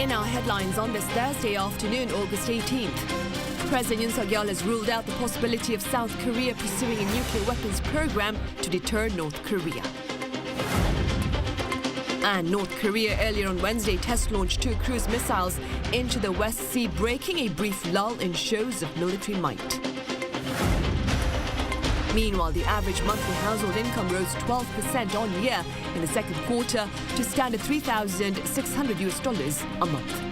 In our headlines on this Thursday afternoon, August 18th, President Yoon Suk-yeol has ruled out the possibility of South Korea pursuing a nuclear weapons program to deter North Korea. And North Korea earlier on Wednesday test-launched 2 cruise missiles into the West Sea, breaking a brief lull in shows of military might. Meanwhile, the average monthly household income rose 12% on year in the second quarter to stand at $3,600 a month.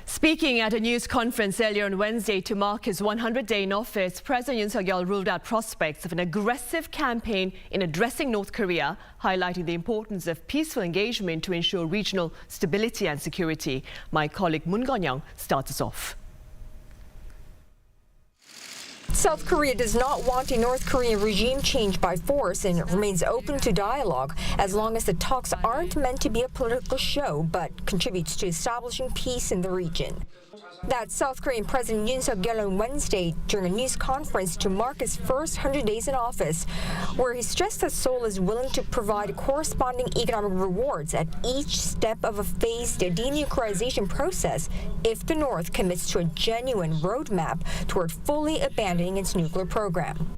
Speaking at a news conference earlier on Wednesday to mark his 100th day in office, President Yoon Suk-yeol ruled out prospects of an aggressive campaign in addressing North Korea, highlighting the importance of peaceful engagement to ensure regional stability and security. My colleague Moon Gon-young starts us off. South Korea does not want a North Korean regime change by force and remains open to dialogue as long as the talks aren't meant to be a political show but contributes to establishing peace in the region. That's South Korean President Yoon Suk-yeol on Wednesday during a news conference to mark his first 100 days in office, where he stressed that Seoul is willing to provide corresponding economic rewards at each step of a phased denuclearization process if the North commits to a genuine roadmap toward fully abandoning its nuclear program.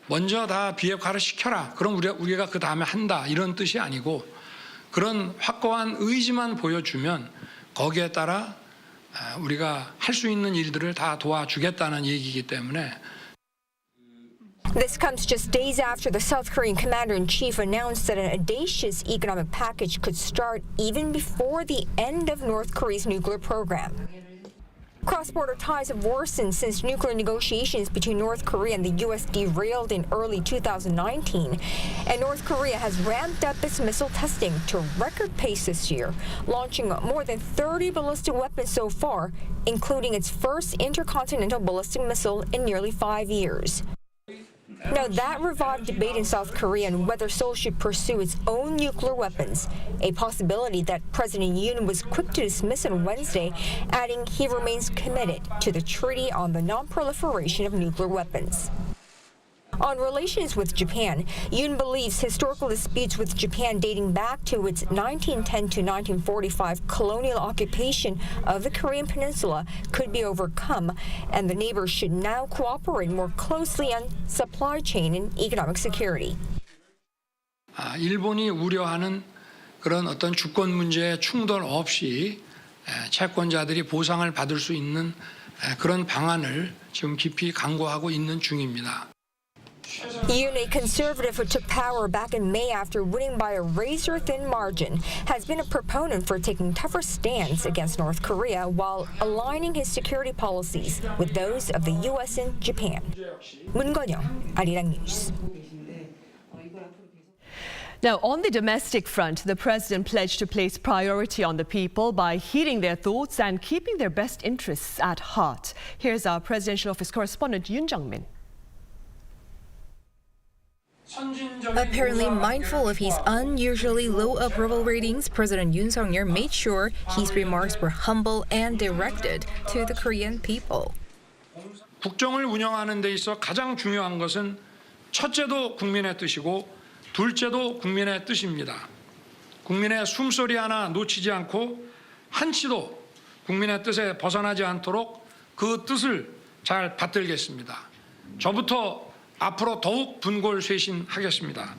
먼저 다 비핵화를 시켜라. 그럼 우리가 그 다음에 한다. 이런 뜻이 아니고 그런 확고한 의지만 보여주면 거기에 따라 우리가 할 수 있는 일들을 다 도와주겠다는 얘기이기 때문에. This comes just days after the South Korean commander-in-chief announced that an audacious economic package could start even before the end of North Korea's nuclear program. Cross-border ties have worsened since nuclear negotiations between North Korea and the U.S. derailed in early 2019, and North Korea has ramped up its missile testing to record pace this year, launching more than 30 ballistic weapons so far, including its first intercontinental ballistic missile in nearly 5 years. Now, that revived debate in South Korea on whether Seoul should pursue its own nuclear weapons, a possibility that President Yoon was quick to dismiss on Wednesday, adding he remains committed to the Treaty on the Non-Proliferation of Nuclear Weapons. On relations with Japan, Yoon believes historical disputes with Japan dating back to its 1910 to 1945 colonial occupation of the Korean Peninsula could be overcome, and the neighbors should now cooperate more closely on supply chain and economic security. 일본이 우려하는 그런 어떤 주권 문제에 충돌 없이 채권자들이 보상을 받을 수 있는 그런 방안을 지금 깊이 강구하고 있는 중입니다. Yoon, a conservative who took power back in May after winning by a razor-thin margin, has been a proponent for taking tougher stands against North Korea while aligning his security policies with those of the U.S. and Japan. Moon Gon-young, Arirang News. Now, on the domestic front, the president pledged to place priority on the people by heeding their thoughts and keeping their best interests at heart. Here's our presidential office correspondent, Yoon Jung-min. Apparently mindful of his unusually low approval ratings, President Yoon Suk-yeol made sure his remarks were humble and directed to the Korean people. 국정을 운영하는 데 있어 가장 중요한 것은 첫째도 국민의 뜻이고 둘째도 국민의 뜻입니다. 국민의 숨소리 하나 놓치지 않고 한치도 국민의 뜻에 벗어나지 않도록 그 뜻을 잘 받들겠습니다. 저부터 앞으로 더욱 분골쇄신하겠습니다.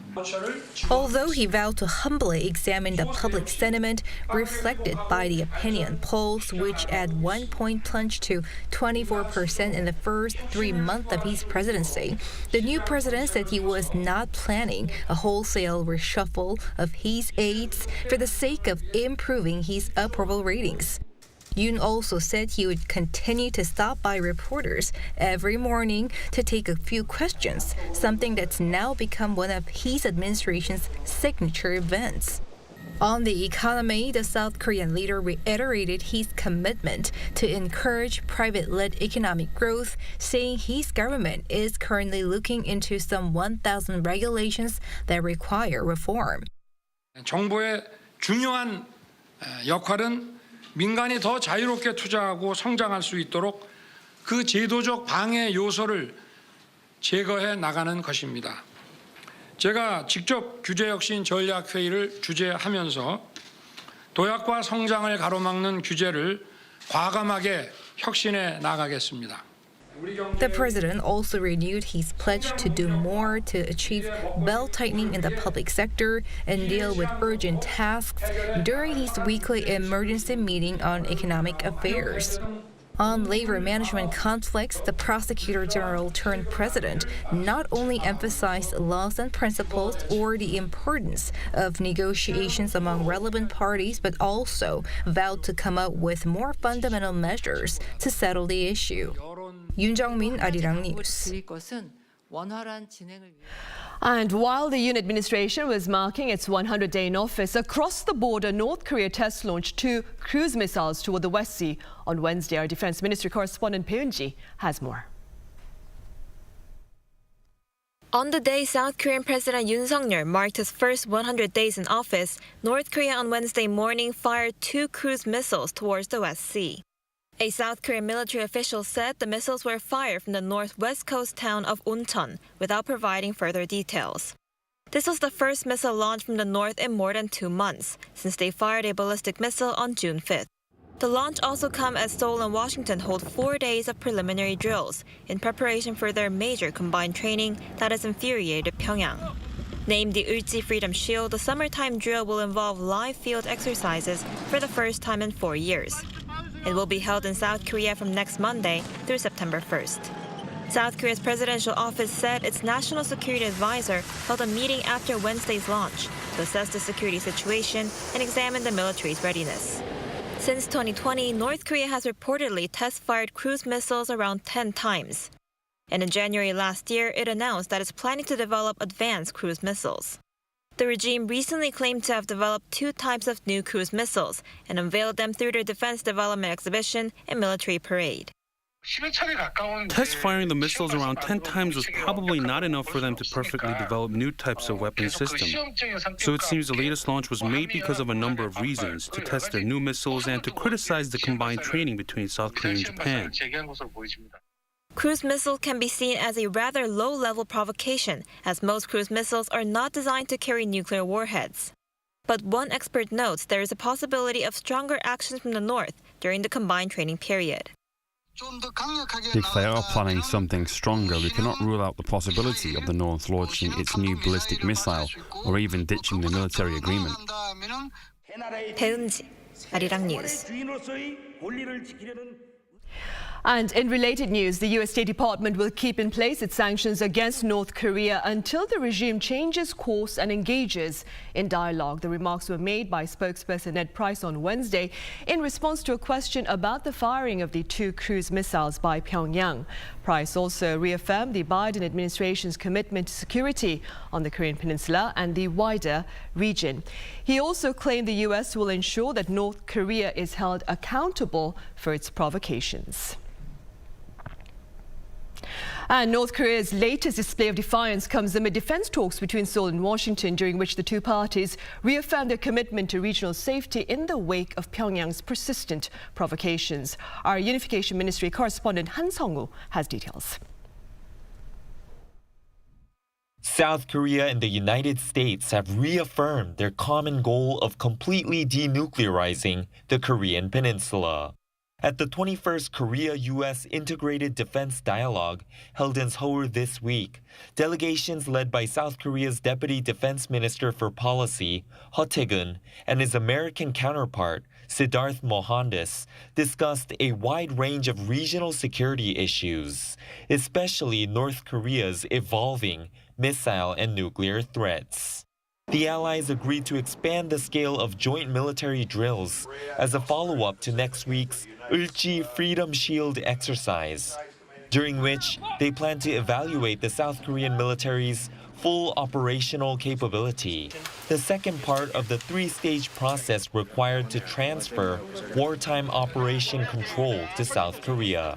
Although he vowed to humbly examine the public sentiment reflected by the opinion polls, which at one point plunged to 24% in the first 3 months of his presidency, the new president said he was not planning a wholesale reshuffle of his aides for the sake of improving his approval ratings. Yoon also said he would continue to stop by reporters every morning to take a few questions, something that's now become one of his administration's signature events. On the economy, the South Korean leader reiterated his commitment to encourage private-led economic growth, saying his government is currently looking into some 1,000 regulations that require reform. 정부의 중요한 역할은 민간이 더 자유롭게 투자하고 성장할 수 있도록 그 제도적 방해 요소를 제거해 나가는 것입니다. 제가 직접 규제혁신 전략회의를 주재하면서 도약과 성장을 가로막는 규제를 과감하게 혁신해 나가겠습니다. The president also renewed his pledge to do more to achieve belt-tightening in the public sector and deal with urgent tasks during his weekly emergency meeting on economic affairs. On labor management conflicts, the prosecutor general turned president not only emphasized laws and principles or the importance of negotiations among relevant parties, but also vowed to come up with more fundamental measures to settle the issue. Yoon Jung-min, Arirang News. And while the Yoon administration was marking its 100th day in office, across the border, North Korea test launched 2 cruise missiles toward the West Sea on Wednesday. Our Defense Ministry correspondent Peun-ji has more. On the day South Korean President Yoon Suk-yeol marked his first 100 days in office, North Korea on Wednesday morning fired 2 cruise missiles towards the West Sea. A South Korean military official said the missiles were fired from the northwest coast town of Uncheon without providing further details. This was the first missile launched from the north in more than 2 months, since they fired a ballistic missile on June 5th. The launch also comes as Seoul and Washington hold 4 days of preliminary drills in preparation for their major combined training that has infuriated Pyongyang. Named the Ulji Freedom Shield, the summertime drill will involve live field exercises for the first time in 4 years. It will be held in South Korea from next Monday through September 1st. South Korea's presidential office said its national security advisor held a meeting after Wednesday's launch to assess the security situation and examine the military's readiness. Since 2020, North Korea has reportedly test-fired cruise missiles around 10 times. And in January last year, it announced that it's planning to develop advanced cruise missiles. The regime recently claimed to have developed 2 types of new cruise missiles and unveiled them through their Defense Development Exhibition and military parade. Test firing the missiles around 10 times was probably not enough for them to perfectly develop new types of weapon systems. So it seems the latest launch was made because of a number of reasons, to test their new missiles and to criticize the combined training between South Korea and Japan. Cruise missiles can be seen as a rather low-level provocation, as most cruise missiles are not designed to carry nuclear warheads. But one expert notes there is a possibility of stronger actions from the north during the combined training period. If they are planning something stronger, we cannot rule out the possibility of the North launching its new ballistic missile or even ditching the military agreement. Peun-ji, Arirang News. And in related news, the U.S. State Department will keep in place its sanctions against North Korea until the regime changes course and engages in dialogue. The remarks were made by spokesperson Ned Price on Wednesday in response to a question about the firing of the 2 cruise missiles by Pyongyang. Price also reaffirmed the Biden administration's commitment to security on the Korean Peninsula and the wider region. He also claimed the U.S. will ensure that North Korea is held accountable for its provocations. And North Korea's latest display of defiance comes amid defense talks between Seoul and Washington, during which the 2 parties reaffirmed their commitment to regional safety in the wake of Pyongyang's persistent provocations. Our Unification Ministry correspondent Han Sung-woo has details. South Korea and the United States have reaffirmed their common goal of completely denuclearizing the Korean Peninsula. At the 21st Korea-U.S. Integrated Defense Dialogue held in Seoul this week, delegations led by South Korea's Deputy Defense Minister for Policy, Ho Tae-gun, and his American counterpart, Siddharth Mohandas, discussed a wide range of regional security issues, especially North Korea's evolving missile and nuclear threats. The allies agreed to expand the scale of joint military drills as a follow-up to next week's Ulji Freedom Shield exercise, during which they plan to evaluate the South Korean military's full operational capability, the second part of the 3-stage process required to transfer wartime operation control to South Korea.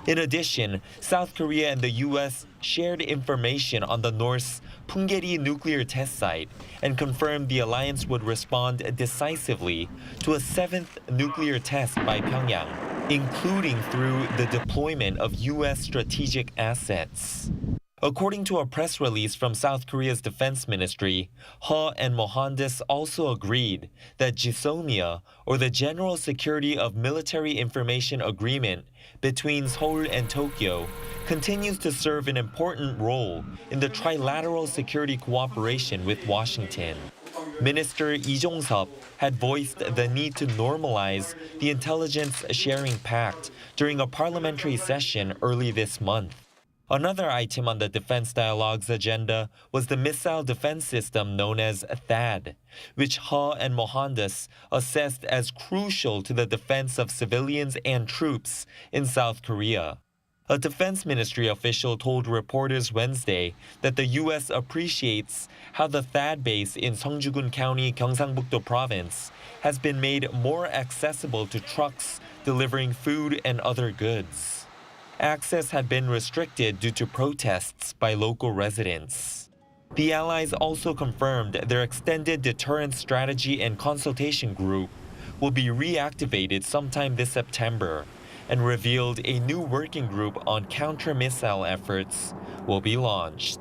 In addition, South Korea and the U.S. shared information on the North's Punggye-ri nuclear test site and confirmed the alliance would respond decisively to a 7th nuclear test by Pyongyang, including through the deployment of U.S. strategic assets. According to a press release from South Korea's defense ministry, Heo and Mohandas also agreed that GSOMIA, or the General Security of Military Information Agreement between Seoul and Tokyo, continues to serve an important role in the trilateral security cooperation with Washington. Minister Lee Jong-sup had voiced the need to normalize the intelligence sharing pact during a parliamentary session early this month. Another item on the defense dialogue's agenda was the missile defense system known as THAAD, which Heo and Mohandas assessed as crucial to the defense of civilians and troops in South Korea. A defense ministry official told reporters Wednesday that the U.S. appreciates how the THAAD base in Seongju-gun County, Gyeongsangbuk-do Province has been made more accessible to trucks delivering food and other goods. Access had been restricted due to protests by local residents. The allies also confirmed their extended deterrence strategy and consultation group will be reactivated sometime this September, and revealed a new working group on counter-missile efforts will be launched.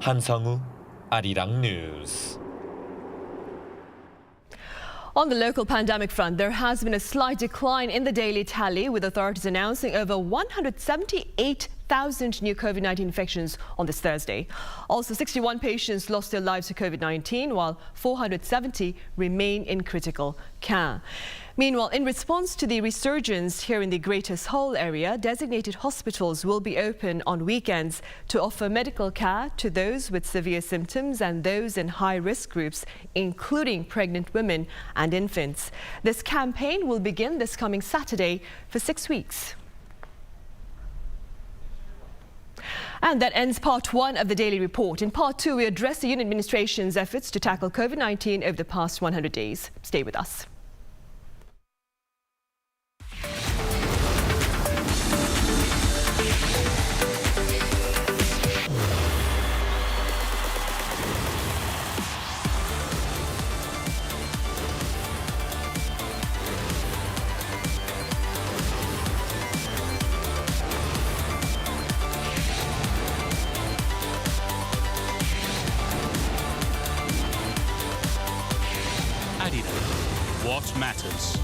Han Sung-woo, Arirang News. On the local pandemic front, there has been a slight decline in the daily tally, with authorities announcing over 178,000 new COVID-19 infections on this Thursday. Also, 61 patients lost their lives to COVID-19, while 470 remain in critical care. Meanwhile, in response to the resurgence here in the Greater Seoul area, designated hospitals will be open on weekends to offer medical care to those with severe symptoms and those in high-risk groups, including pregnant women and infants. This campaign will begin this coming Saturday for 6 weeks. And that ends part one of the Daily Report. In part two, we address the Yoon administration's efforts to tackle COVID-19 over the past 100 days. Stay with us. What matters?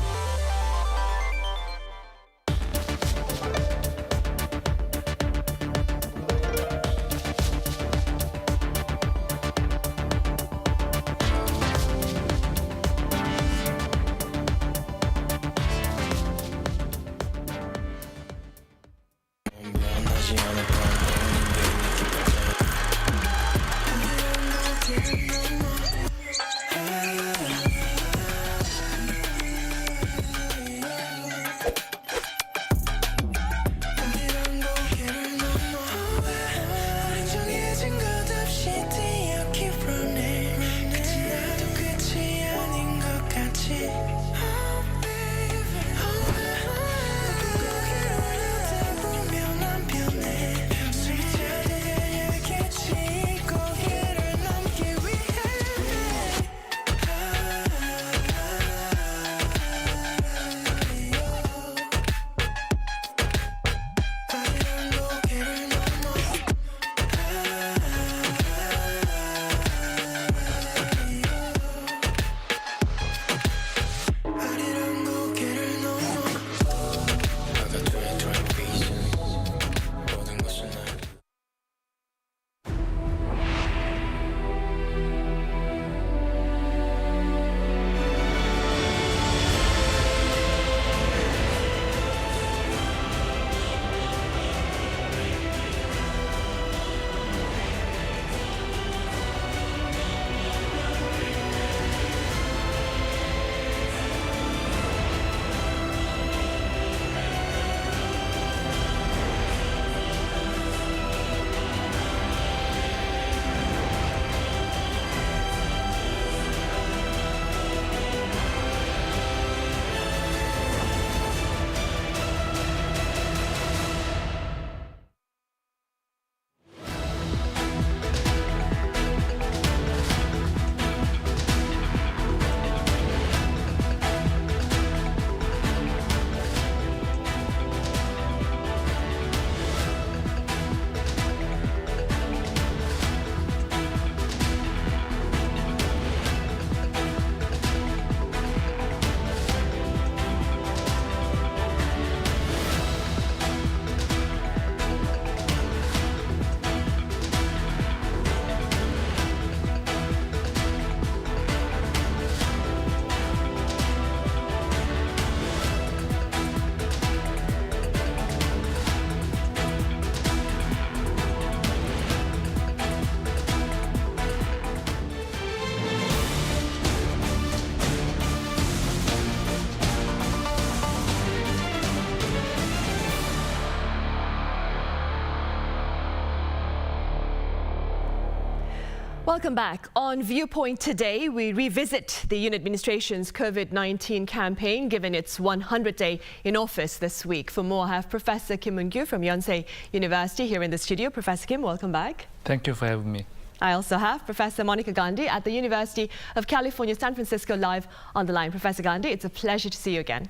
Welcome back. On Viewpoint today, we revisit the Yoon administration's COVID-19 campaign, given its 100th day in office this week. For more, I have Professor Kim Eun-gyu from Yonsei University here in the studio. Professor Kim, welcome back. Thank you for having me. I also have Professor Monica Gandhi at the University of California, San Francisco, live on the line. Professor Gandhi, it's a pleasure to see you again.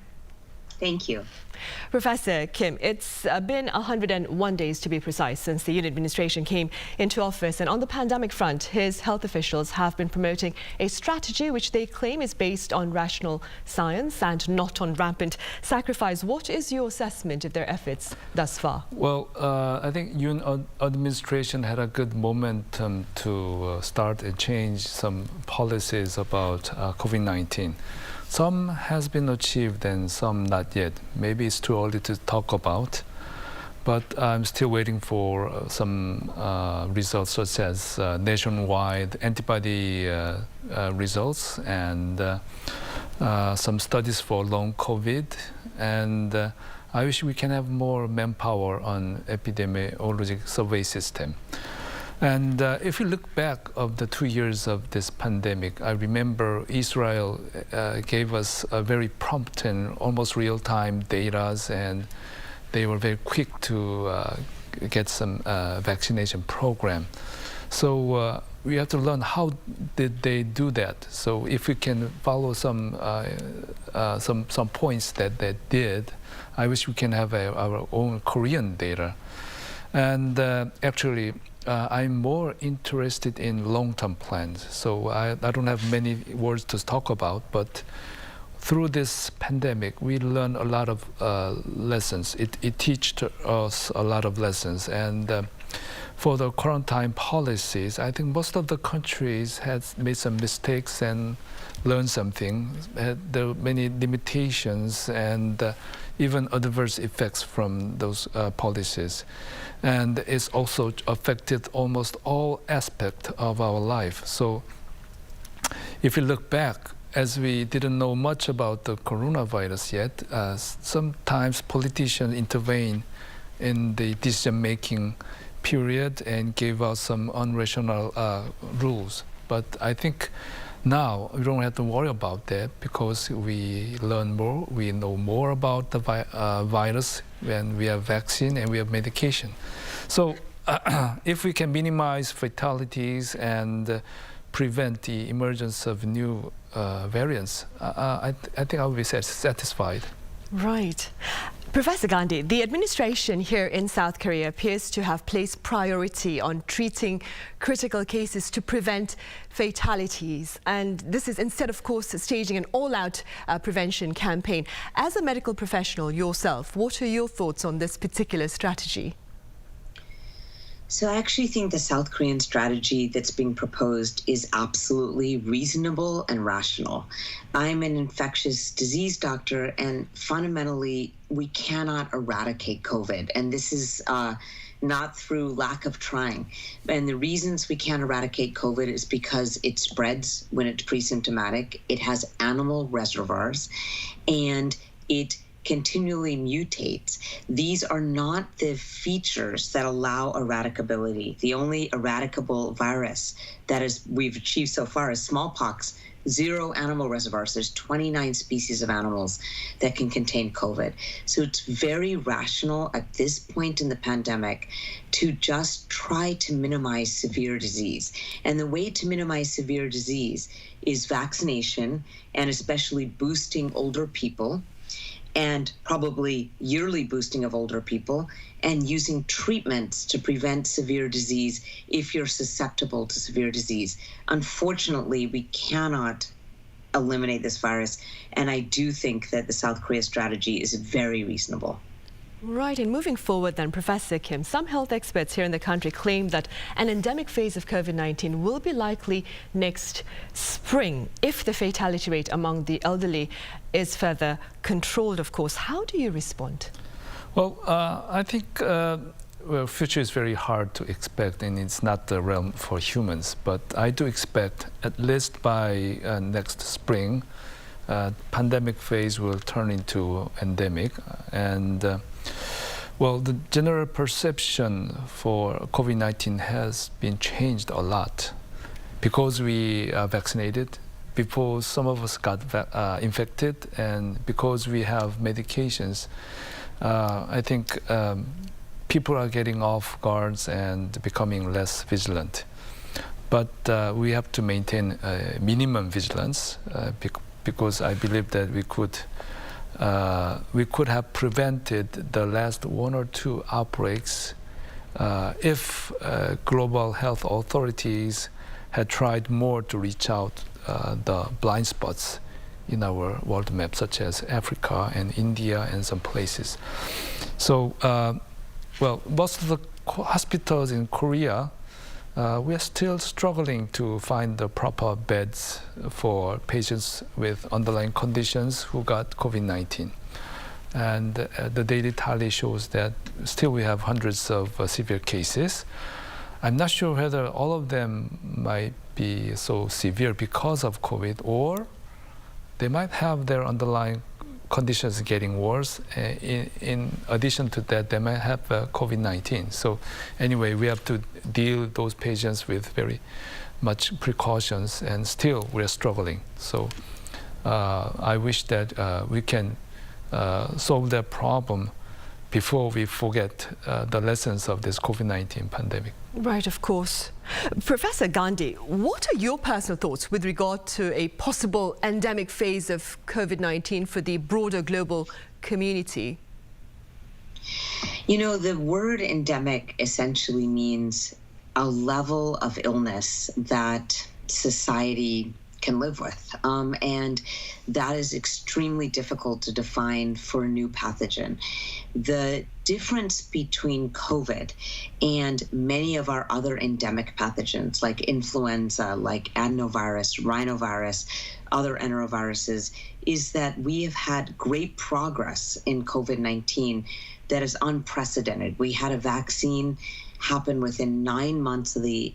Thank you. Professor Kim, it's been 101 days to be precise since the Yoon administration came into office. And on the pandemic front, his health officials have been promoting a strategy which they claim is based on rational science and not on rampant sacrifice. What is your assessment of their efforts thus far? Well, I think Yoon administration had a good momentum to start and change some policies about COVID-19. Some has been achieved and some not yet. Maybe it's too early to talk about, but I'm still waiting for some results such as nationwide antibody results and some studies for long COVID. And I wish we can have more manpower on epidemiologic survey system. And if you look back of the 2 years of this pandemic, I remember Israel gave us a very prompt and almost real-time data, and they were very quick to get some vaccination program. So we have to learn how did they do that. So if we can follow some points that they did, I wish we can have our own Korean data. And actually, I'm more interested in long-term plans. So I don't have many words to talk about, but through this pandemic, we learned a lot of lessons. It taught us a lot of lessons. And for the quarantine policies, I think most of the countries had made some mistakes and learned something. There were many limitations and even adverse effects from those policies. And it's also affected almost all aspects of our life. So if you look back, as we didn't know much about the coronavirus yet, sometimes politicians intervene in the decision-making period and gave us some unrational rules. But I think now we don't have to worry about that because we learn more, we know more about the virus when we have vaccine and we have medication. So if we can minimize fatalities and prevent the emergence of new variants, I think I will be satisfied. Right. Professor Gandhi, the administration here in South Korea appears to have placed priority on treating critical cases to prevent fatalities. And this is instead, of course, staging an all-out prevention campaign. As a medical professional yourself, what are your thoughts on this particular strategy? So I actually think the South Korean strategy that's being proposed is absolutely reasonable and rational. I'm an infectious disease doctor, and fundamentally, we cannot eradicate COVID. And this is not through lack of trying. And the reasons we can't eradicate COVID is because it spreads when it's pre-symptomatic, it has animal reservoirs, and it continually mutates. These are not the features that allow eradicability. The only eradicable virus that we've achieved so far is smallpox. 0 animal reservoirs. There's 29 species of animals that can contain COVID. So it's very rational at this point in the pandemic to just try to minimize severe disease. And the way to minimize severe disease is vaccination, and especially boosting older people, and probably yearly boosting of older people, and using treatments to prevent severe disease if you're susceptible to severe disease. Unfortunately, we cannot eliminate this virus, and I do think that the South Korea strategy is very reasonable. Right, and moving forward then, Professor Kim, some health experts here in the country claim that an endemic phase of COVID-19 will be likely next spring if the fatality rate among the elderly is further controlled, of course. How do you respond? Well, I think future is very hard to expect, and it's not the realm for humans. But I do expect, at least by next spring, pandemic phase will turn into endemic. And well, the general perception for COVID-19 has been changed a lot. because we are vaccinated, before some of us got infected, and because we have medications, I think people are getting off guards and becoming less vigilant. But we have to maintain minimum vigilance because I believe that we could have prevented the last 1 or 2 outbreaks if global health authorities had tried more to reach out the blind spots in our world map, such as Africa and India and some places. So, well, most of the hospitals in Korea, we are still struggling to find the proper beds for patients with underlying conditions who got COVID-19. And the daily tally shows that still we have hundreds of severe cases. I'm not sure whether all of them might be so severe because of COVID, or they might have their underlying conditions getting worse. In addition to that, they might have COVID-19. So anyway, we have to deal with those patients with very much precautions, and still we're struggling. So I wish that we can solve that problem before we forget the lessons of this COVID-19 pandemic. Right, of course. Professor Gandhi, what are your personal thoughts with regard to a possible endemic phase of COVID-19 for the broader global community? You know, the word endemic essentially means a level of illness that society can live with. And that is extremely difficult to define for a new pathogen. The difference between COVID and many of our other endemic pathogens like influenza, like adenovirus, rhinovirus, other enteroviruses, is that we have had great progress in COVID-19 that is unprecedented. We had a vaccine happen within 9 months of the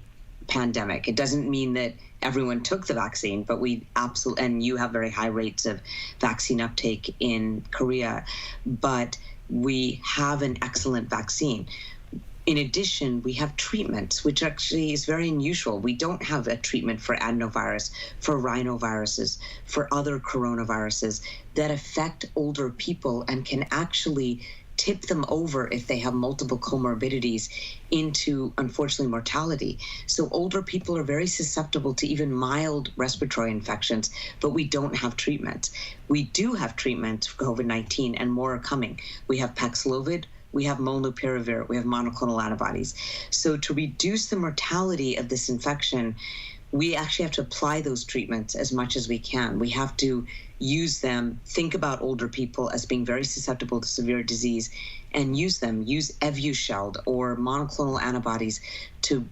pandemic. It doesn't mean that everyone took the vaccine, but we absolutely, and you have very high rates of vaccine uptake in Korea, but we have an excellent vaccine. In addition, we have treatments, which actually is very unusual. We don't have a treatment for adenovirus, for rhinoviruses, for other coronaviruses that affect older people and can actually tip them over if they have multiple comorbidities into, unfortunately, mortality. So older people are very susceptible to even mild respiratory infections, but we don't have treatments. We do have treatments for COVID-19, and more are coming. We have Paxlovid, we have molnupiravir, we have monoclonal antibodies. So to reduce the mortality of this infection, we actually have to apply those treatments as much as we can. We have to use them, think about older people as being very susceptible to severe disease, and use them. Use Evusheld or monoclonal antibodies to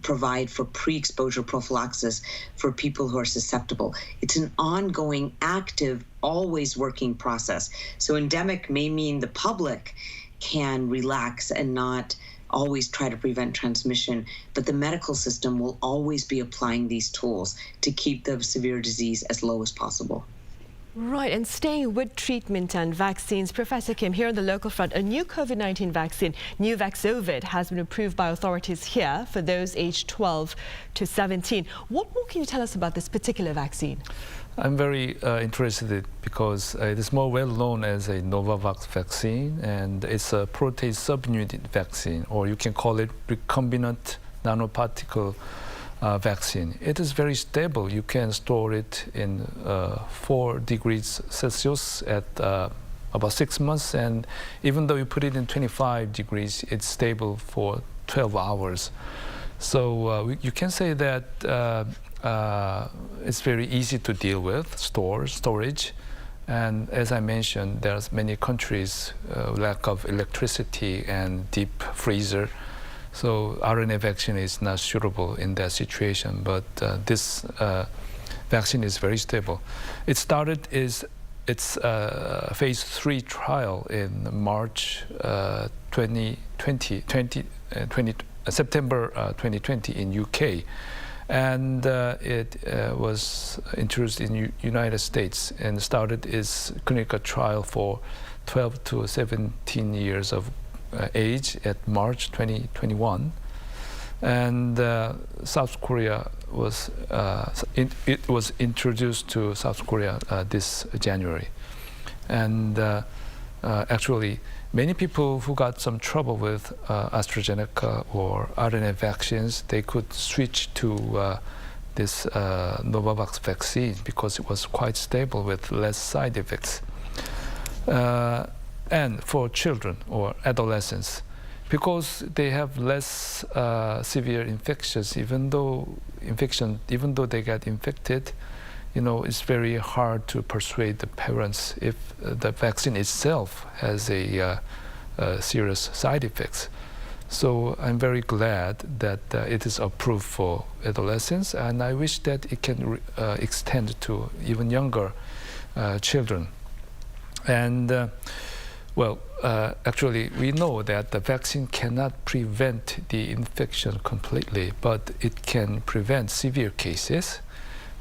provide for pre-exposure prophylaxis for people who are susceptible. It's an ongoing, active, always working process. So endemic may mean the public can relax and not always try to prevent transmission, but the medical system will always be applying these tools to keep the severe disease as low as possible. Right, and staying with treatment and vaccines, Professor Kim, here on the local front, a new COVID-19 vaccine, new Vaxovid, has been approved by authorities here for those aged 12 to 17. What more can you tell us about this particular vaccine? I'm very interested in it because it is more well known as a Novavax vaccine, and it's a protease subunit vaccine, or you can call it recombinant nanoparticle vaccine. It is very stable. You can store it in 4 degrees Celsius at about 6 months, and even though you put it in 25 degrees, it's stable for 12 hours. So you can say that it's very easy to deal with, storage. And as I mentioned, there's many countries lack of electricity and deep freezer. So RNA vaccine is not suitable in that situation, but this vaccine is very stable. It started its phase 3 trial in March 2020 in UK, and it was introduced in United States and started its clinical trial for 12 to 17 years of age at March 2021, and South Korea it was introduced to South Korea this January, and actually many people who got some trouble with AstraZeneca or RNA vaccines, they could switch to this Novavax vaccine because it was quite stable with less side effects. And for children or adolescents, because they have less severe infections, even though they get infected, it's very hard to persuade the parents if the vaccine itself has a serious side effects. So I'm very glad that it is approved for adolescents, and I wish that it can extend to even younger children. And actually, we know that the vaccine cannot prevent the infection completely, but it can prevent severe cases.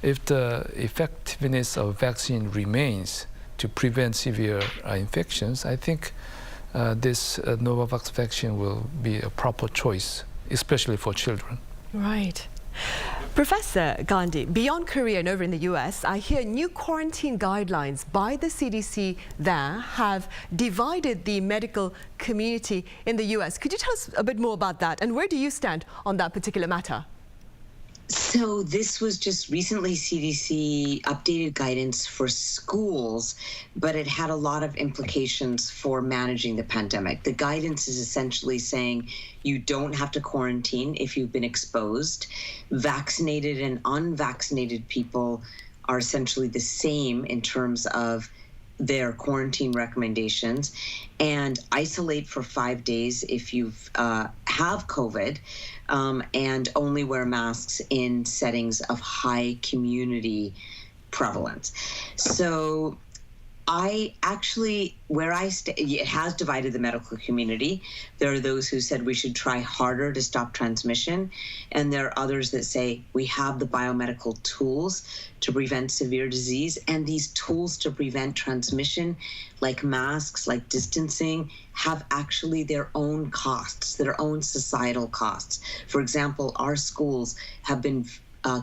If the effectiveness of vaccine remains to prevent severe infections, I think this Novavax vaccine will be a proper choice, especially for children. Right. Professor Gandhi, beyond Korea and over in the US, I hear new quarantine guidelines by the CDC there have divided the medical community in the US. Could you tell us a bit more about that, and where do you stand on that particular matter? So this was just recently CDC updated guidance for schools, but it had a lot of implications for managing the pandemic. The guidance is essentially saying you don't have to quarantine if you've been exposed. Vaccinated and unvaccinated people are essentially the same in terms of their quarantine recommendations, and isolate for 5 days if you have COVID, and only wear masks in settings of high community prevalence. So it has divided the medical community. There are those who said we should try harder to stop transmission, and there are others that say we have the biomedical tools to prevent severe disease, and these tools to prevent transmission, like masks, like distancing, have actually their own costs, their own societal costs. For example, our schools have been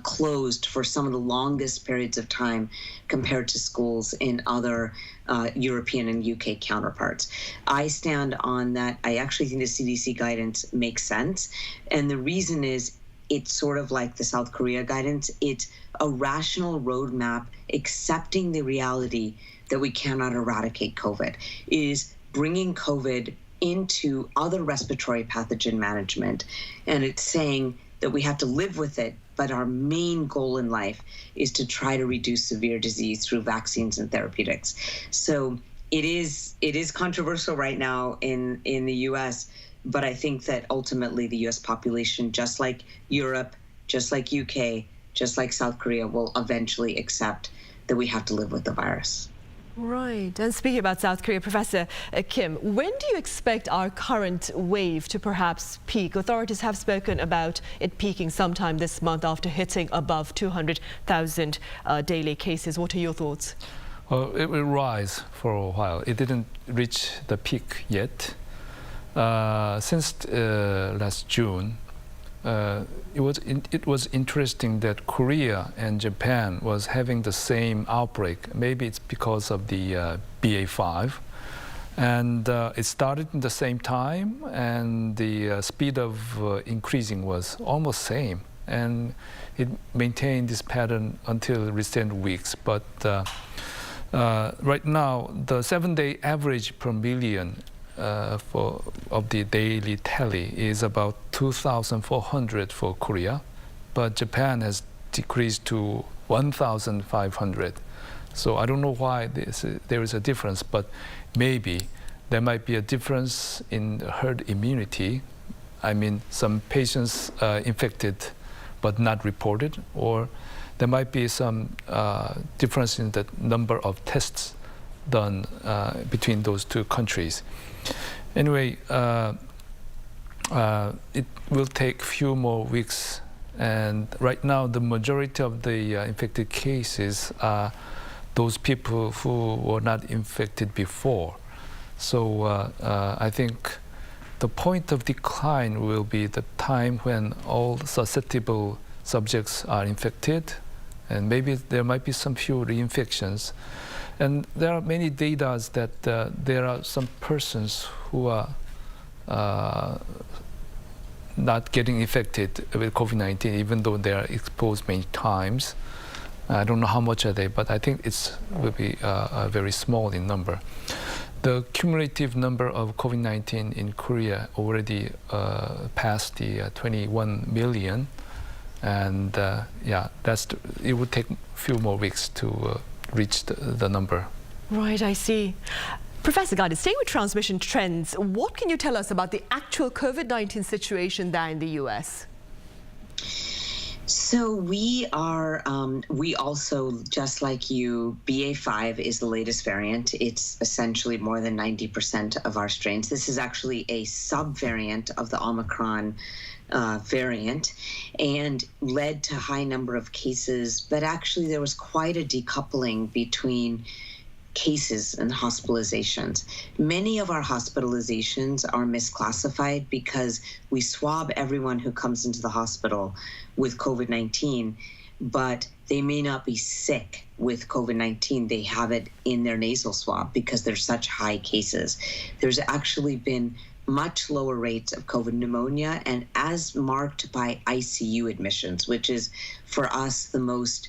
closed for some of the longest periods of time compared to schools in other European and UK counterparts. I stand on that. I actually think the CDC guidance makes sense. And the reason is it's sort of like the South Korea guidance. It's a rational roadmap accepting the reality that we cannot eradicate COVID. It is bringing COVID into other respiratory pathogen management. And it's saying that we have to live with it, but our main goal in life is to try to reduce severe disease through vaccines and therapeutics. So it is controversial right now in the US, but I think that ultimately the US population, just like Europe, just like UK, just like South Korea, will eventually accept that we have to live with the virus. Right. And speaking about South Korea, Professor Kim, when do you expect our current wave to perhaps peak? Authorities have spoken about it peaking sometime this month after hitting above 200,000 daily cases. What are your thoughts? Well, it will rise for a while. It didn't reach the peak yet. Since last June, it was interesting that Korea and Japan was having the same outbreak. Maybe it's because of the BA.5, and it started in the same time, and the speed of increasing was almost same, and it maintained this pattern until recent weeks. But right now, the 7-day average per million of the daily tally is about 2,400 for Korea, but Japan has decreased to 1,500. So I don't know why there is a difference, but maybe there might be a difference in herd immunity. I mean, some patients infected but not reported, or there might be some difference in the number of tests done between those two countries. Anyway, it will take few more weeks, and right now the majority of the infected cases are those people who were not infected before. So I think the point of decline will be the time when all susceptible subjects are infected, and maybe there might be some few reinfections. And there are many data that there are some persons who are not getting infected with COVID-19, even though they are exposed many times. I don't know how much are they, but I think it will be very small in number. The cumulative number of COVID-19 in Korea already passed the 21 million. And it would take a few more weeks to reach the number. Right, I see. Professor Gandhi, staying with transmission trends, what can you tell us about the actual COVID-19 situation there in the US? So we also, just like you, BA.5 is the latest variant. It's essentially more than 90% of our strains. This is actually a subvariant of the Omicron variant, and led to high number of cases, but actually there was quite a decoupling between cases and hospitalizations. Many of our hospitalizations are misclassified because we swab everyone who comes into the hospital with COVID-19, but they may not be sick with COVID-19. They have it in their nasal swab because they're such high cases. There's actually been much lower rates of COVID pneumonia, and as marked by ICU admissions, which is for us the most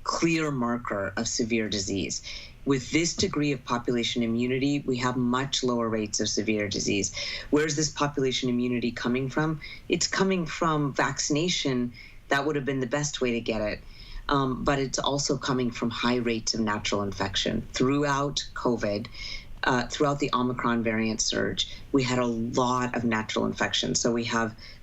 clear marker of severe disease. With this degree of population immunity, we have much lower rates of severe disease. Where's this population immunity coming from? It's coming from vaccination. That would have been the best way to get it. But it's also coming from high rates of natural infection. Throughout COVID, throughout the Omicron variant surge, we had a lot of natural infections. So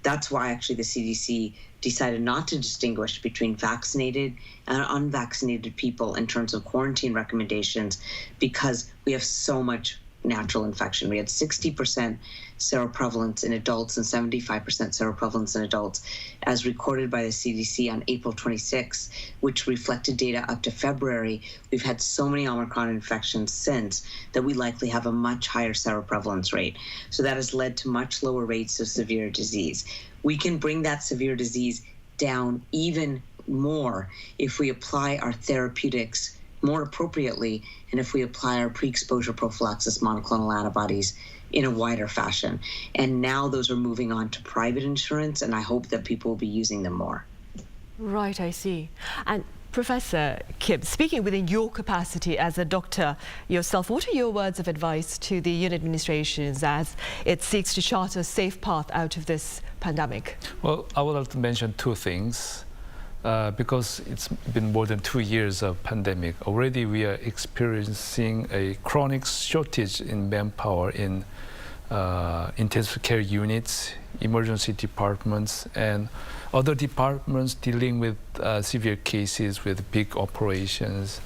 that's why actually the CDC decided not to distinguish between vaccinated and unvaccinated people in terms of quarantine recommendations, because we have so much natural infection. We had 60% seroprevalence in adults and 75% seroprevalence in adults, as recorded by the CDC on April 26, which reflected data up to February. We've had so many Omicron infections since that we likely have a much higher seroprevalence rate. So that has led to much lower rates of severe disease. We can bring that severe disease down even more if we apply our therapeutics more appropriately, and if we apply our pre-exposure prophylaxis monoclonal antibodies in a wider fashion. And now those are moving on to private insurance, and I hope that people will be using them more. Right, I see. And Professor Kim, speaking within your capacity as a doctor yourself, what are your words of advice to the Yoon administration as it seeks to chart a safe path out of this pandemic? Well, I would like to mention two things. Because it's been more than 2 years of pandemic. Already we are experiencing a chronic shortage in manpower in intensive care units, emergency departments, and other departments dealing with severe cases with big operations.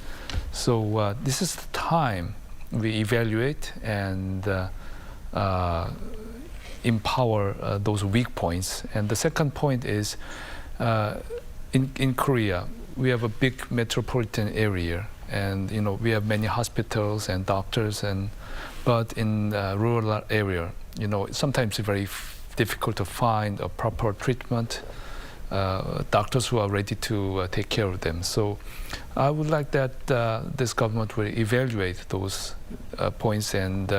So this is the time we evaluate and empower those weak points. And the second point is, in Korea, we have a big metropolitan area, and we have many hospitals and doctors, but in rural area, sometimes it's very difficult to find a proper treatment, doctors who are ready to take care of them. So I would like that this government will evaluate those points, and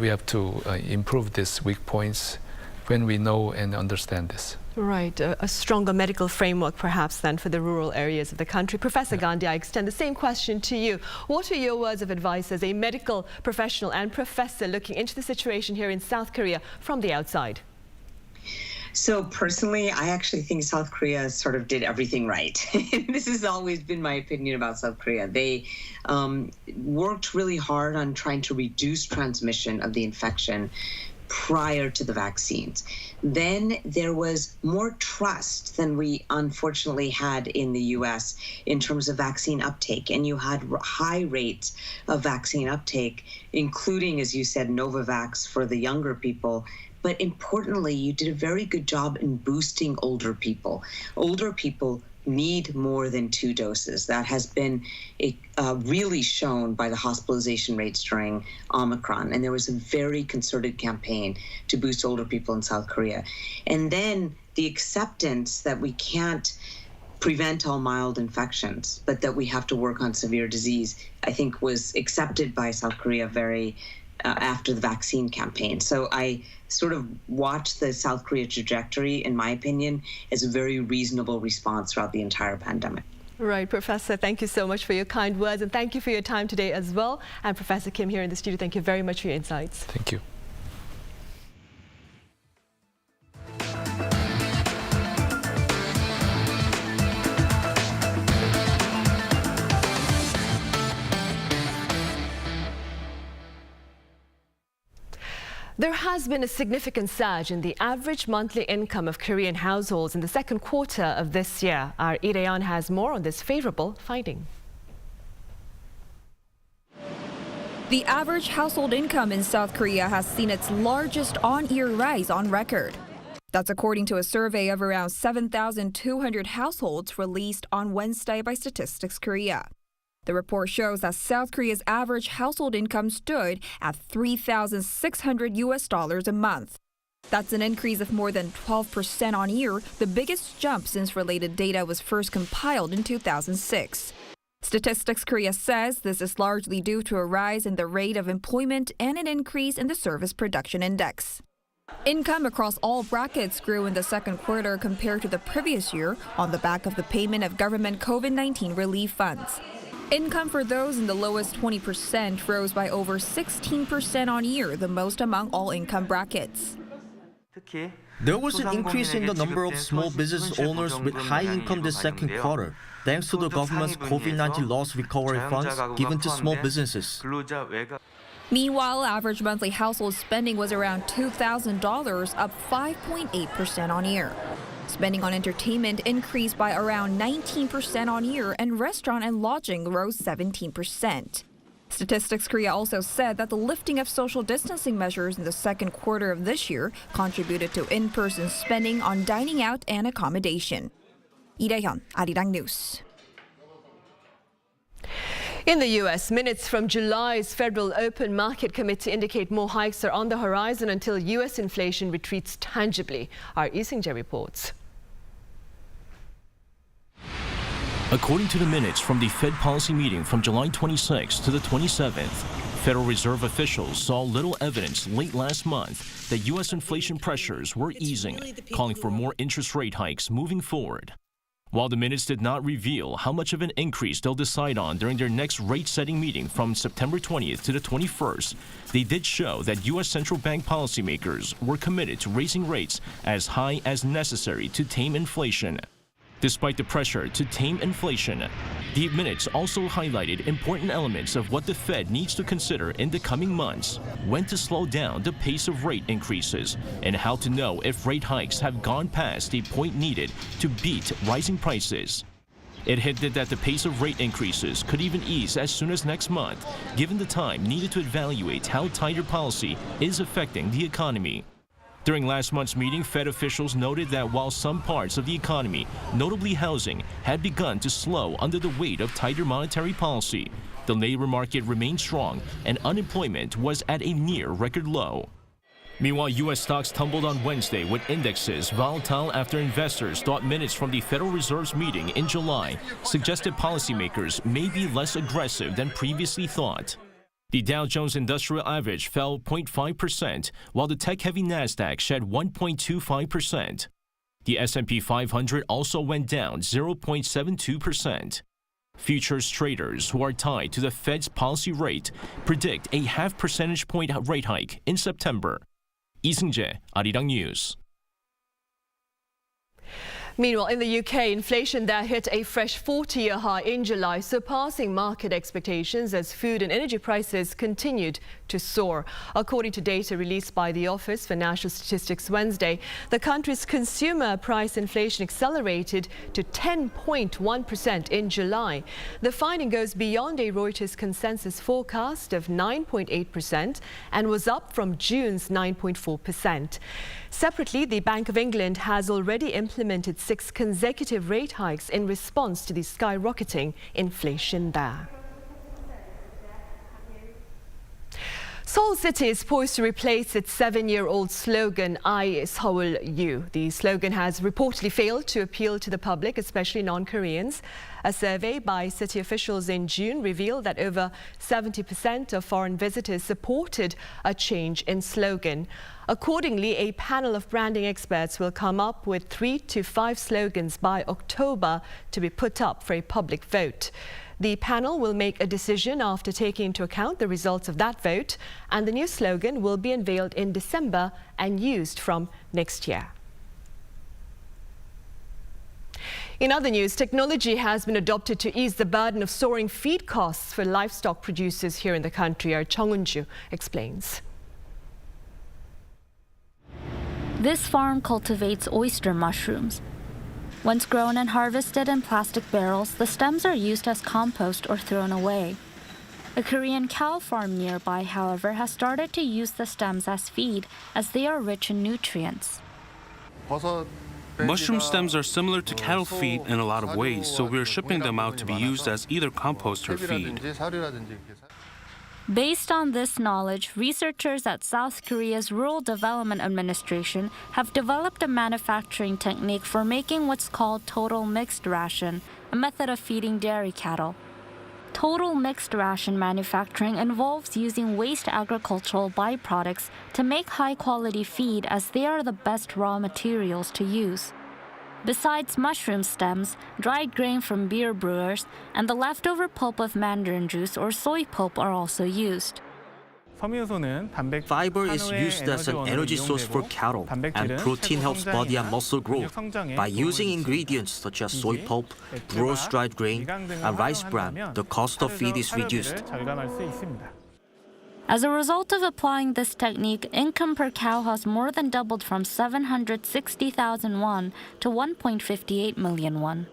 we have to improve these weak points when we know and understand this. Right, a stronger medical framework perhaps then for the rural areas of the country. Professor Gandhi, I extend the same question to you. What are your words of advice as a medical professional and professor looking into the situation here in South Korea from the outside? So personally, I actually think South Korea sort of did everything right. This has always been my opinion about South Korea. They worked really hard on trying to reduce transmission of the infection prior to the vaccines. Then there was more trust than we unfortunately had in the US in terms of vaccine uptake. And you had high rates of vaccine uptake, including, as you said, Novavax for the younger people. But importantly, you did a very good job in boosting older people. Older people need more than 2 doses. That has been really shown by the hospitalization rates during Omicron. And there was a very concerted campaign to boost older people in South Korea. And then the acceptance that we can't prevent all mild infections, but that we have to work on severe disease, I think was accepted by South Korea very after the vaccine campaign. So I sort of watch the South Korea trajectory, in my opinion, as a very reasonable response throughout the entire pandemic. Right, Professor, thank you so much for your kind words, and thank you for your time today as well. And Professor Kim here in the studio, thank you very much for your insights. Thank you. There has been a significant surge in the average monthly income of Korean households in the second quarter of this year. Our Arirang has more on this favorable finding. The average household income in South Korea has seen its largest on-year rise on record. That's according to a survey of around 7,200 households released on Wednesday by Statistics Korea. The report shows that South Korea's average household income stood at $3,600 a month. That's an increase of more than 12% on year, the biggest jump since related data was first compiled in 2006. Statistics Korea says this is largely due to a rise in the rate of employment and an increase in the service production index. Income across all brackets grew in the second quarter compared to the previous year on the back of the payment of government COVID-19 relief funds. Income for those in the lowest 20% rose by over 16% on year, the most among all income brackets. There was an increase in the number of small business owners with high income this second quarter, thanks to the government's COVID-19 loss recovery funds given to small businesses. Meanwhile, average monthly household spending was around $2,000, up 5.8% on year. Spending on entertainment increased by around 19% on year, and restaurant and lodging rose 17%. Statistics Korea also said that the lifting of social distancing measures in the second quarter of this year contributed to in-person spending on dining out and accommodation. Lee Dae-hyun, Arirang News. In the U.S., minutes from July's Federal Open Market Committee indicate more hikes are on the horizon until U.S. inflation retreats tangibly. Our Lee Seung-jae reports. According to the minutes from the Fed policy meeting from July 26th to the 27th, Federal Reserve officials saw little evidence late last month that U.S. inflation pressures were easing, calling for more interest rate hikes moving forward. While the minutes did not reveal how much of an increase they'll decide on during their next rate-setting meeting from September 20th to the 21st, they did show that U.S. central bank policymakers were committed to raising rates as high as necessary to tame inflation. Despite the pressure to tame inflation, the minutes also highlighted important elements of what the Fed needs to consider in the coming months, when to slow down the pace of rate increases, and how to know if rate hikes have gone past the point needed to beat rising prices. It hinted that the pace of rate increases could even ease as soon as next month, given the time needed to evaluate how tighter policy is affecting the economy. During last month's meeting, Fed officials noted that while some parts of the economy, notably housing, had begun to slow under the weight of tighter monetary policy, the labor market remained strong and unemployment was at a near record low. Meanwhile, U.S. stocks tumbled on Wednesday with indexes volatile after investors thought minutes from the Federal Reserve's meeting in July suggested policymakers may be less aggressive than previously thought. The Dow Jones Industrial Average fell 0.5%, while the tech-heavy Nasdaq shed 1.25%. The S&P 500 also went down 0.72%. Futures traders who are tied to the Fed's policy rate predict a half percentage point rate hike in September. Lee Seung-jae, Arirang News. Meanwhile, in the UK, inflation there hit a fresh 40-year high in July, surpassing market expectations as food and energy prices continued to soar. According to data released by the Office for National Statistics Wednesday, the country's consumer price inflation accelerated to 10.1% in July. The finding goes beyond a Reuters consensus forecast of 9.8% and was up from June's 9.4%. Separately, the Bank of England has already implemented 6 consecutive rate hikes in response to the skyrocketing inflation there. Seoul City is poised to replace its 7-year-old slogan, I SEOUL U. The slogan has reportedly failed to appeal to the public, especially non-Koreans. A survey by city officials in June revealed that over 70% of foreign visitors supported a change in slogan. Accordingly, a panel of branding experts will come up with 3 to 5 slogans by October to be put up for a public vote. The panel will make a decision after taking into account the results of that vote, and the new slogan will be unveiled in December and used from next year. In other news, technology has been adopted to ease the burden of soaring feed costs for livestock producers here in the country. Our Chung Eun-ju explains. This farm cultivates oyster mushrooms. Once grown and harvested in plastic barrels, the stems are used as compost or thrown away. A Korean cow farm nearby, however, has started to use the stems as feed as they are rich in nutrients. Mushroom stems are similar to cattle feed in a lot of ways, so we're shipping them out to be used as either compost or feed. Based on this knowledge, researchers at South Korea's Rural Development Administration have developed a manufacturing technique for making what's called total mixed ration, a method of feeding dairy cattle. Total mixed ration manufacturing involves using waste agricultural byproducts to make high-quality feed as they are the best raw materials to use. Besides mushroom stems, dried grain from beer brewers, and the leftover pulp of mandarin juice or soy pulp are also used. Fiber is used as an energy source for cattle, and protein helps body and muscle growth. By using ingredients such as soy pulp, brewer's dried grain, and rice bran, the cost of feed is reduced. As a result of applying this technique, income per cow has more than doubled from 760,000 won to 1.58 million won.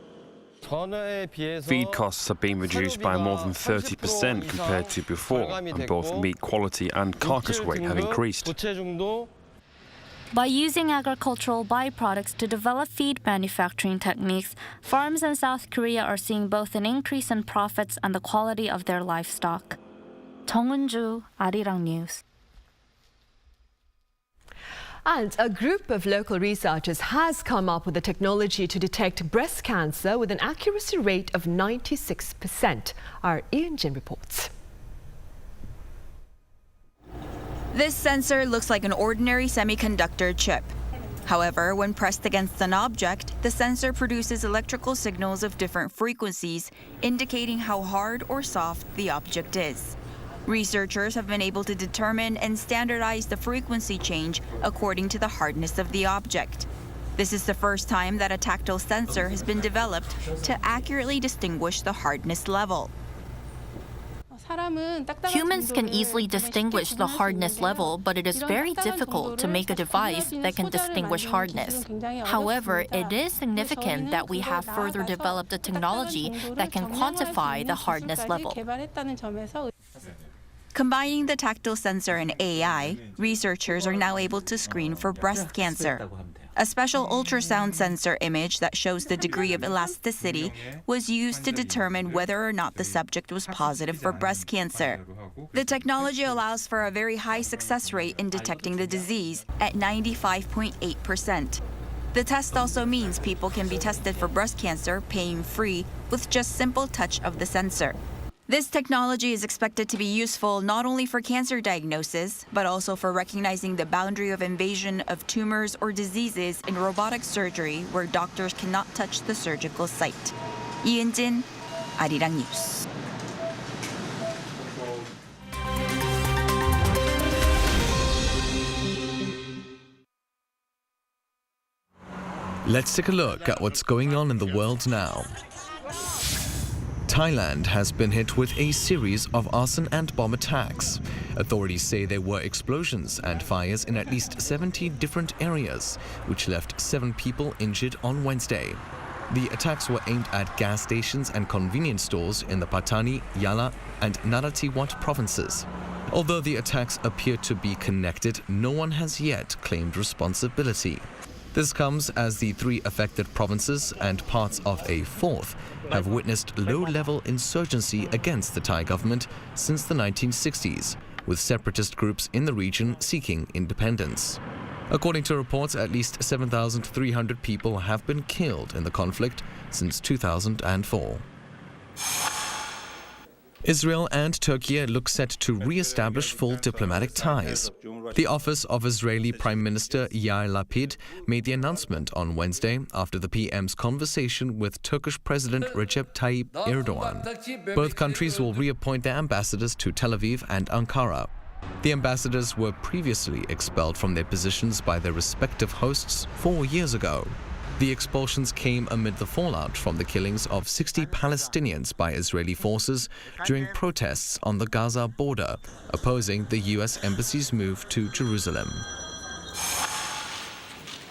Feed costs have been reduced by more than 30% compared to before, and both meat quality and carcass weight have increased. By using agricultural byproducts to develop feed manufacturing techniques, farms in South Korea are seeing both an increase in profits and the quality of their livestock. Chung Eun-ju, Arirang News. And a group of local researchers has come up with a technology to detect breast cancer with an accuracy rate of 96%. Our Yoon Jin reports. This sensor looks like an ordinary semiconductor chip. However, when pressed against an object, the sensor produces electrical signals of different frequencies, indicating how hard or soft the object is. Researchers have been able to determine and standardize the frequency change according to the hardness of the object. This is the first time that a tactile sensor has been developed to accurately distinguish the hardness level. Humans can easily distinguish the hardness level, but it is very difficult to make a device that can distinguish hardness. However, it is significant that we have further developed a technology that can quantify the hardness level. Combining the tactile sensor and AI, researchers are now able to screen for breast cancer. A special ultrasound sensor image that shows the degree of elasticity was used to determine whether or not the subject was positive for breast cancer. The technology allows for a very high success rate in detecting the disease at 95.8%. The test also means people can be tested for breast cancer pain-free with just simple touch of the sensor. This technology is expected to be useful not only for cancer diagnosis, but also for recognizing the boundary of invasion of tumors or diseases in robotic surgery where doctors cannot touch the surgical site. Yoon Jin, Arirang News. Let's take a look at what's going on in the world now. Thailand has been hit with a series of arson and bomb attacks. Authorities say there were explosions and fires in at least 70 different areas, which left 7 people injured on Wednesday. The attacks were aimed at gas stations and convenience stores in the Pattani, Yala, and Narathiwat provinces. Although the attacks appear to be connected, no one has yet claimed responsibility. This comes as the 3 affected provinces and parts of a 4th have witnessed low-level insurgency against the Thai government since the 1960s, with separatist groups in the region seeking independence. According to reports, at least 7,300 people have been killed in the conflict since 2004. Israel and Turkey look set to re-establish full diplomatic ties. The office of Israeli Prime Minister Yair Lapid made the announcement on Wednesday after the PM's conversation with Turkish President Recep Tayyip Erdogan. Both countries will reappoint their ambassadors to Tel Aviv and Ankara. The ambassadors were previously expelled from their positions by their respective hosts 4 years ago. The expulsions came amid the fallout from the killings of 60 Palestinians by Israeli forces during protests on the Gaza border, opposing the U.S. Embassy's move to Jerusalem.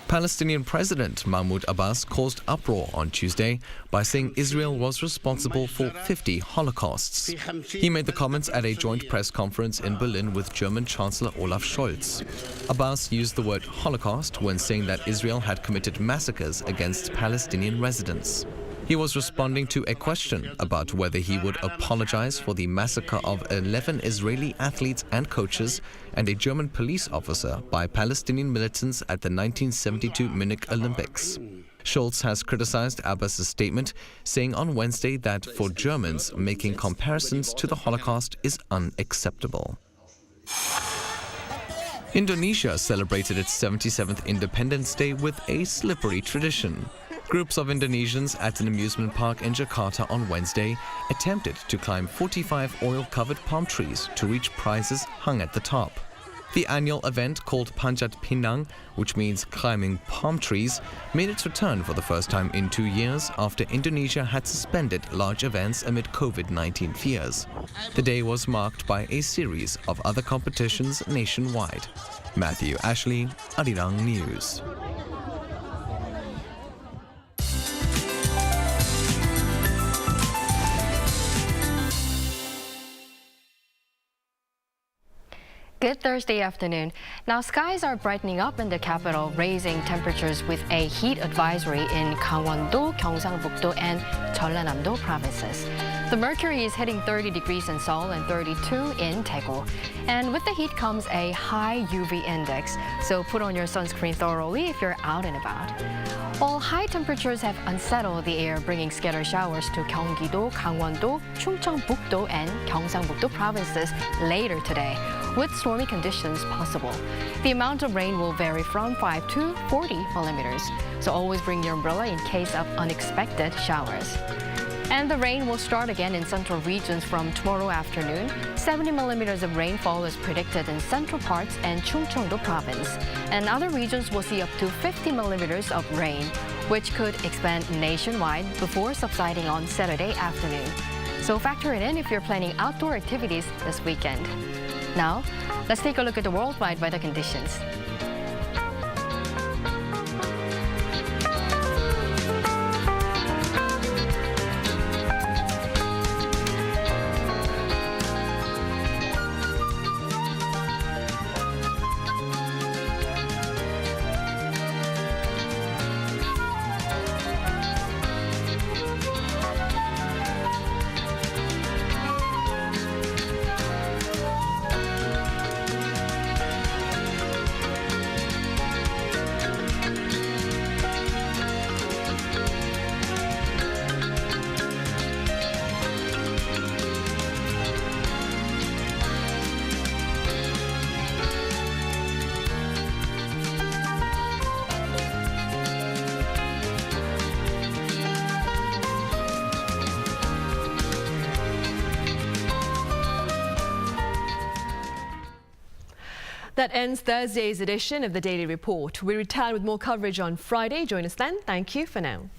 Palestinian President Mahmoud Abbas caused uproar on Tuesday by saying Israel was responsible for 50 Holocausts. He made the comments at a joint press conference in Berlin with German Chancellor Olaf Scholz. Abbas used the word Holocaust when saying that Israel had committed massacres against Palestinian residents. He was responding to a question about whether he would apologize for the massacre of 11 Israeli athletes and coaches and a German police officer by Palestinian militants at the 1972 Munich Olympics. Scholz has criticized Abbas's statement, saying on Wednesday that for Germans, making comparisons to the Holocaust is unacceptable. Indonesia celebrated its 77th Independence Day with a slippery tradition. Groups of Indonesians at an amusement park in Jakarta on Wednesday attempted to climb 45 oil-covered palm trees to reach prizes hung at the top. The annual event, called Panjat Pinang, which means climbing palm trees, made its return for the first time in 2 years after Indonesia had suspended large events amid COVID-19 fears. The day was marked by a series of other competitions nationwide. Matthew Ashley, Arirang News. Good Thursday afternoon. Now, skies are brightening up in the capital, raising temperatures with a heat advisory in Gangwon-do, Gyeongsang-buk-do, and Jeollanam-do provinces. The mercury is hitting 30 degrees in Seoul and 32 in Daegu. And with the heat comes a high UV index, so put on your sunscreen thoroughly if you're out and about. While high temperatures have unsettled the air, bringing scattered showers to Gyeonggi-do, Gangwon-do, Chungcheong-buk-do, and Gyeongsang-buk-do provinces later today, with stormy conditions possible. The amount of rain will vary from 5 to 40 millimeters, so always bring your umbrella in case of unexpected showers. And the rain will start again in central regions from tomorrow afternoon. 70 millimeters of rainfall is predicted in central parts and Chungcheong-do province. And other regions will see up to 50 millimeters of rain, which could expand nationwide before subsiding on Saturday afternoon. So factor it in if you're planning outdoor activities this weekend. Now, let's take a look at the worldwide weather conditions. That ends Thursday's edition of the Daily Report. We return with more coverage on Friday. Join us then. Thank you for now.